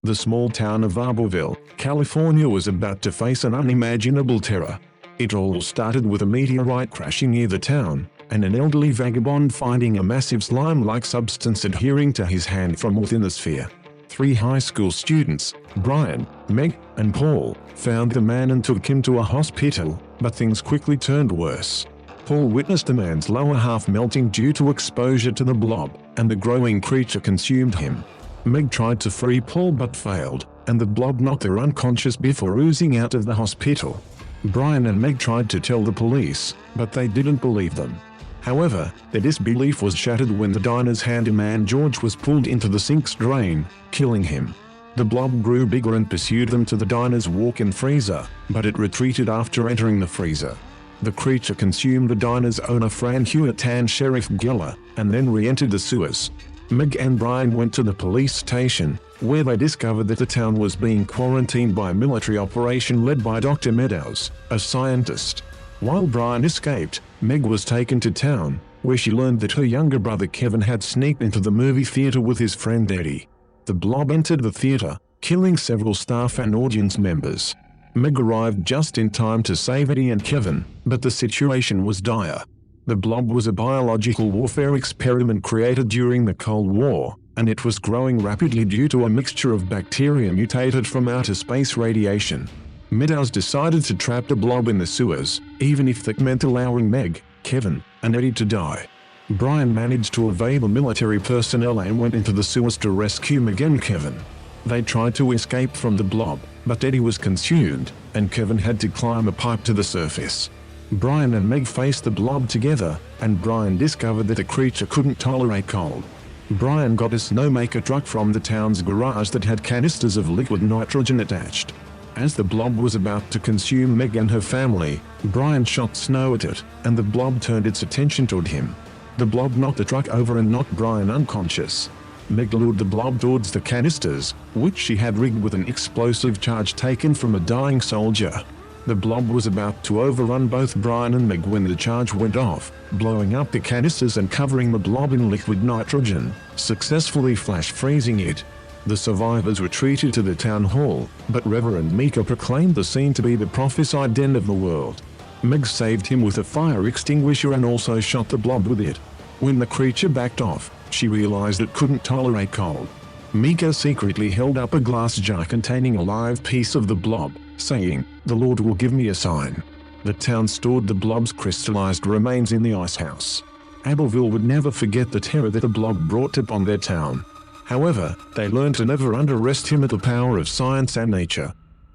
The small town of Arborville, California was about to face an unimaginable terror. It all started with a meteorite crashing near the town, and an elderly vagabond finding a massive slime-like substance adhering to his hand from within the sphere. 3 high school students, Brian, Meg, and Paul, found the man and took him to a hospital, but things quickly turned worse. Paul witnessed the man's lower half melting due to exposure to the blob, and the growing creature consumed him. Meg tried to free Paul but failed, and the blob knocked her unconscious before oozing out of the hospital. Brian and Meg tried to tell the police, but they didn't believe them. However, their disbelief was shattered when the diner's handyman George was pulled into the sink's drain, killing him. The blob grew bigger and pursued them to the diner's walk-in freezer, but it retreated after entering the freezer. The creature consumed the diner's owner Fran Hewitt and Sheriff Geller, and then re-entered the sewers. Meg and Brian went to the police station, where they discovered that the town was being quarantined by a military operation led by Dr. Meadows, a scientist. While Brian escaped, Meg was taken to town, where she learned that her younger brother Kevin had sneaked into the movie theater with his friend Eddie. The blob entered the theater, killing several staff and audience members. Meg arrived just in time to save Eddie and Kevin, but the situation was dire. The blob was a biological warfare experiment created during the Cold War, and it was growing rapidly due to a mixture of bacteria mutated from outer space radiation. Meadows decided to trap the blob in the sewers, even if that meant allowing Meg, Kevin, and Eddie to die. Brian managed to evade the military personnel and went into the sewers to rescue Meg and Kevin. They tried to escape from the blob, but Eddie was consumed, and Kevin had to climb a pipe to the surface. Brian and Meg faced the blob together, and Brian discovered that the creature couldn't tolerate cold. Brian got a snowmaker truck from the town's garage that had canisters of liquid nitrogen attached. As the blob was about to consume Meg and her family, Brian shot snow at it, and the blob turned its attention toward him. The blob knocked the truck over and knocked Brian unconscious. Meg lured the blob towards the canisters, which she had rigged with an explosive charge taken from a dying soldier. The blob was about to overrun both Brian and Meg when the charge went off, blowing up the canisters and covering the blob in liquid nitrogen, successfully flash freezing it. The survivors retreated to the town hall, but Reverend Mika proclaimed the scene to be the prophesied end of the world. Meg saved him with a fire extinguisher and also shot the blob with it. When the creature backed off, she realized it couldn't tolerate cold. Mika secretly held up a glass jar containing a live piece of the blob, saying, "The Lord will give me a sign." The town stored the blob's crystallized remains in the icehouse. Arborville would never forget the terror that the blob brought upon their town. However, they learned to never underestimate the power of science and nature.